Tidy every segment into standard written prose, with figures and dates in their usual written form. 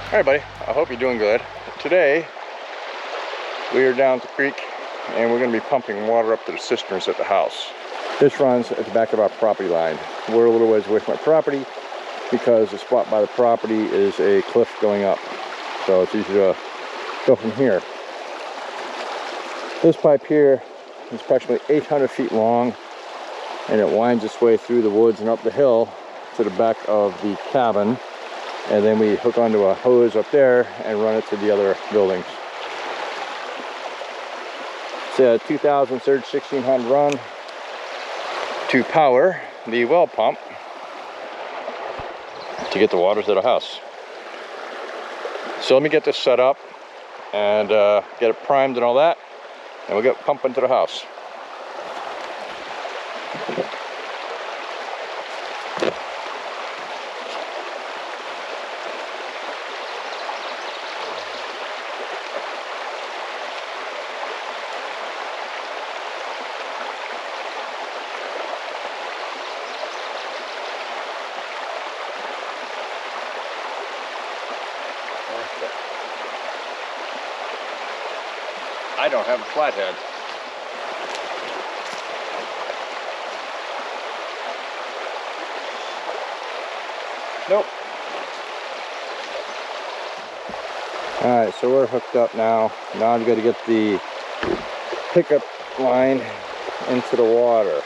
Alright buddy, I hope you're doing good. Today we are down at the creek and we're going to be pumping water up to the cisterns at the house. This runs at the back of our property line. We're a little ways away from our property because the spot by the property is a cliff going up. So it's easy to go from here. This pipe here is approximately 800 feet long and it winds its way through the woods and up the hill to the back of the cabin. And then we hook onto a hose up there and run it to the other buildings. It's a 2000 Surge 1600 run to power the well pump to get the water to the house. So let me get this set up and get it primed and all that, and we'll get pumping to the house. I don't have a flathead. Nope. Alright, so we're hooked up now. Now I've got to get the pickup line into the water.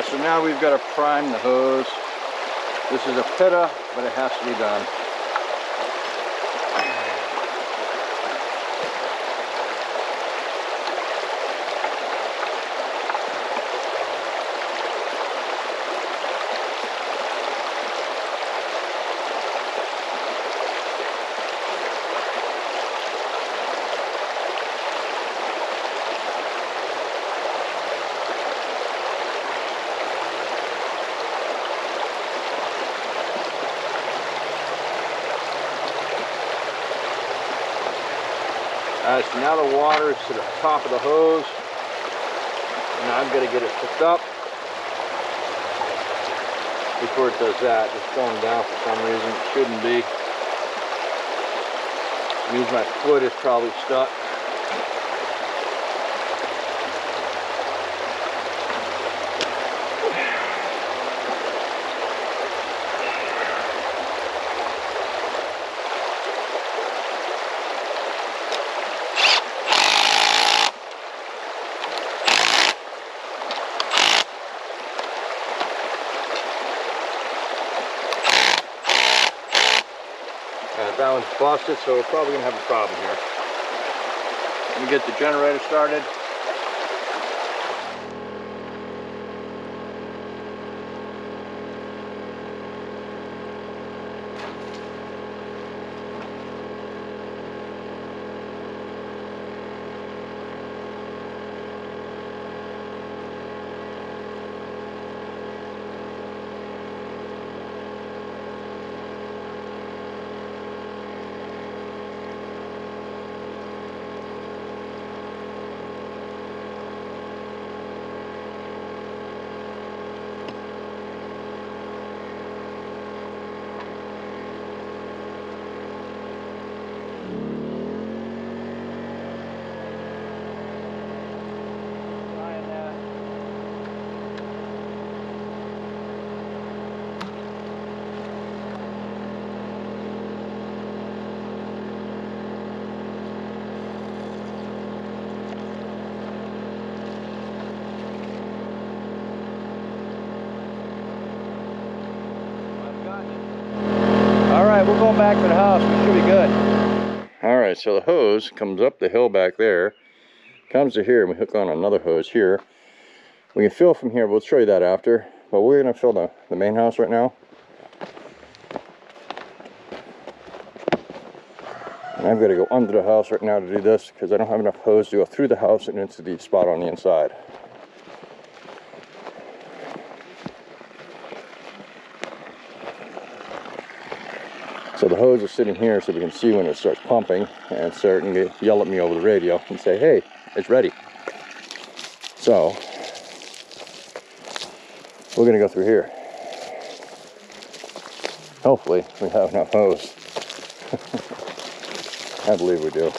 So now we've got to prime the hose. This is a pitta, but it has to be done. So now the water is to the top of the hose, and now I'm going to get it hooked up. Before it does that, it's going down for some reason. It shouldn't be. It means my foot is probably stuck. That one's busted, so we're probably going to have a problem here. Let me get the generator started. Alright, we're going back to the house. We should be good. Alright, so the hose comes up the hill back there, comes to here, and we hook on another hose here. We can fill from here, we'll show you that after. But we're going to fill the main house right now. And I've got to go under the house right now to do this because I don't have enough hose to go through the house and into the spot on the inside. So the hose is sitting here so we can see when it starts pumping and start and yell at me over the radio and say, hey, it's ready. So we're gonna go through here. Hopefully we have enough hose. I believe we do.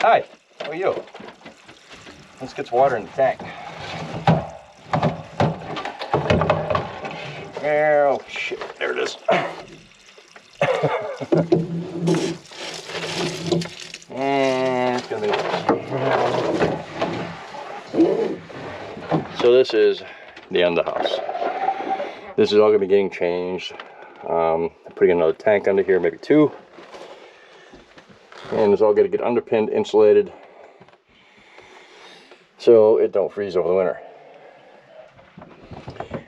Hi, how are you? Let's get some water in the tank. Oh shit, there it is. And it's gonna be... So this is the end of the house. This is all gonna be getting changed. Putting another tank under here, maybe two. And it's all gonna get underpinned, insulated, so it don't freeze over the winter.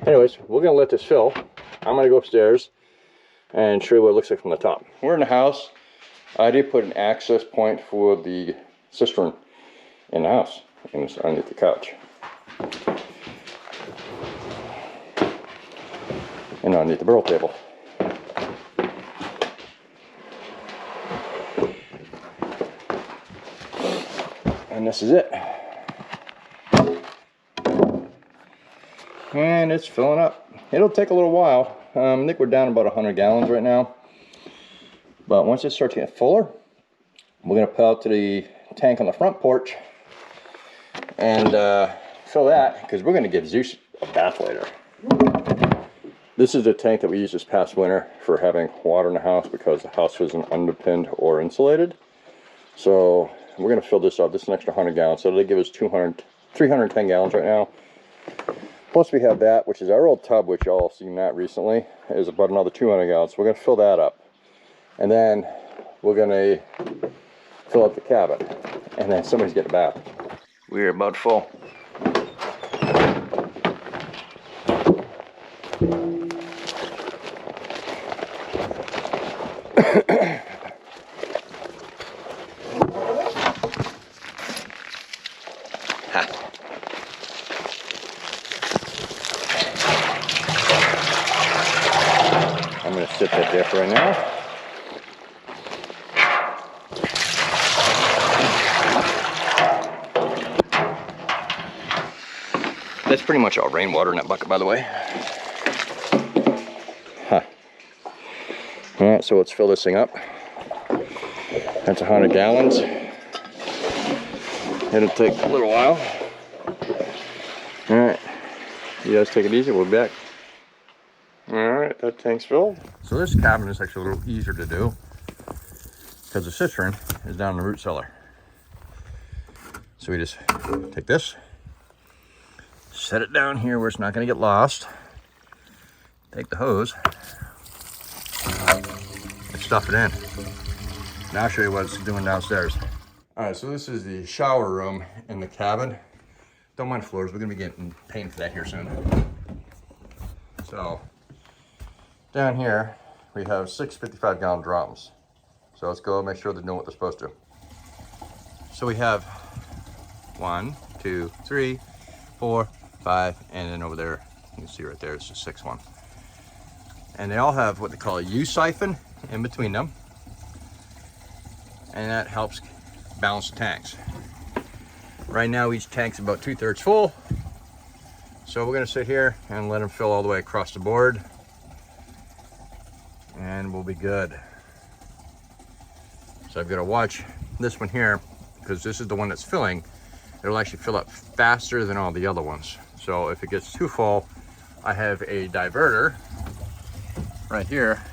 Anyways, we're gonna let this fill. I'm gonna go upstairs and show you what it looks like from the top. We're in the house. I did put an access point for the cistern in the house, and it's underneath the couch. And underneath the barrel table. And this is it. And it's filling up. It'll take a little while. I think we're down about 100 gallons right now. But once it starts getting fuller, we're going to put out to the tank on the front porch and fill that, because we're going to give Zeus a bath later. This is the tank that we used this past winter for having water in the house because the house wasn't underpinned or insulated. So we're going to fill this up. This is an extra 100 gallons. So it'll give us 310 gallons right now. Plus we have that, which is our old tub, which y'all seen that recently, is about another 200 gallons. So we're going to fill that up. And then we're going to fill up the cabin. And then somebody's getting a bath. We're about full. I'm going to sit that there for right now. That's pretty much all rainwater in that bucket, by the way. Huh. Alright, so let's fill this thing up. That's 100 gallons. It'll take a little while. Alright, you guys take it easy, we'll be back. Alright, that tank's filled. So this cabin is actually a little easier to do because the cistern is down in the root cellar. So we just take this, set it down here where it's not going to get lost, take the hose, and stuff it in. Now I'll show you what it's doing downstairs. Alright, so this is the shower room in the cabin. Don't mind floors, we're going to be getting paint for that here soon. So, down here, we have 6 55-gallon drums. So let's go make sure they're doing what they're supposed to. So we have 1, 2, 3, 4, 5, and then over there, you can see right there, it's the 6th one. And they all have what they call a U siphon in between them. And that helps balance the tanks. Right now, each tank's about 2/3 full. So we're gonna sit here and let them fill all the way across the board. And we'll be good. So I've got to watch this one here because this is the one that's filling. It'll actually fill up faster than all the other ones. So if it gets too full, I have a diverter right here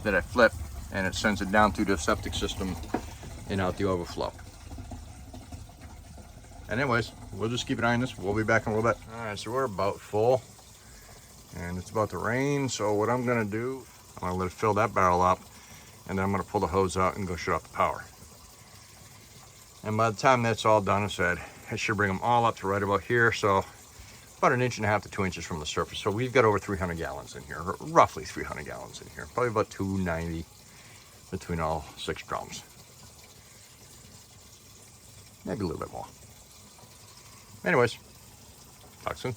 that I flip and it sends it down through the septic system and out the overflow. And anyways, we'll just keep an eye on this. We'll be back in a little bit. All right, so we're about full and it's about to rain. So what I'm gonna do, I'm gonna let it fill that barrel up and then I'm gonna pull the hose out and go shut off the power. And by the time that's all done and said, I should bring them all up to right about here. So about 1.5 inches to 2 inches from the surface. So we've got over 300 gallons in here, roughly 300 gallons in here. Probably about 290 between all 6 drums. maybe a little bit more. Anyways, talk soon.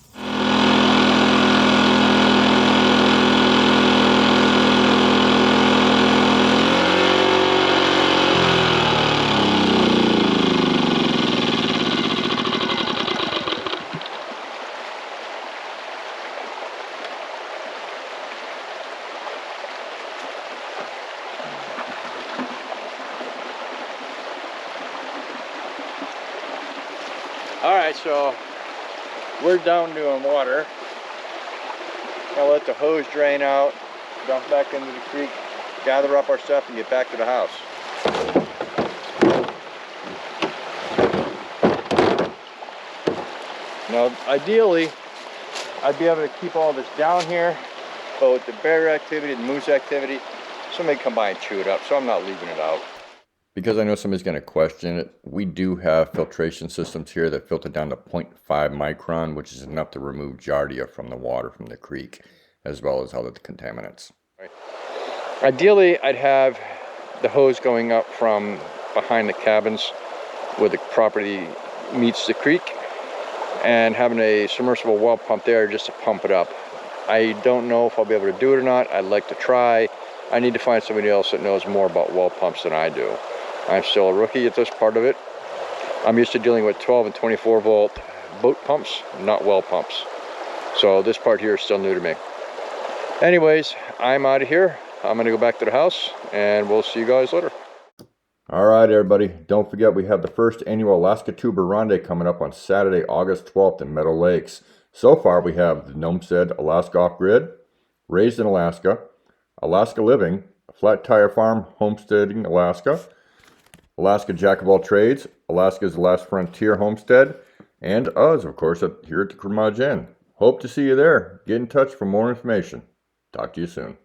Alright, so we're down doing water. Now let the hose drain out, dump back into the creek, gather up our stuff, and get back to the house. Now, ideally, I'd be able to keep all this down here, but with the bear activity, the moose activity, somebody come by and chew it up, so I'm not leaving it out. Because I know somebody's going to question it, we do have filtration systems here that filter down to 0.5 micron, which is enough to remove giardia from the water from the creek, as well as other contaminants. Right. Ideally, I'd have the hose going up from behind the cabins where the property meets the creek, and having a submersible well pump there just to pump it up. I don't know if I'll be able to do it or not. I'd like to try. I need to find somebody else that knows more about well pumps than I do. I'm still a rookie at this part of it. I'm used to dealing with 12 and 24 volt boat pumps, not well pumps. So this part here is still new to me. Anyways, I'm out of here. I'm gonna go back to the house and we'll see you guys later. All right, everybody. Don't forget we have the first annual AlaskaTuber Rondy coming up on Saturday, August 12th in Meadow Lakes. So far we have the Nomestead Alaska Off-Grid, Raised in Alaska, Alaska Living, Flat Tire Farm, Homesteading Alaska, Alaska Jack of All Trades, Alaska's Last Frontier Homestead, and us, of course, here at the Curmudgeon Inn. Hope to see you there. Get in touch for more information. Talk to you soon.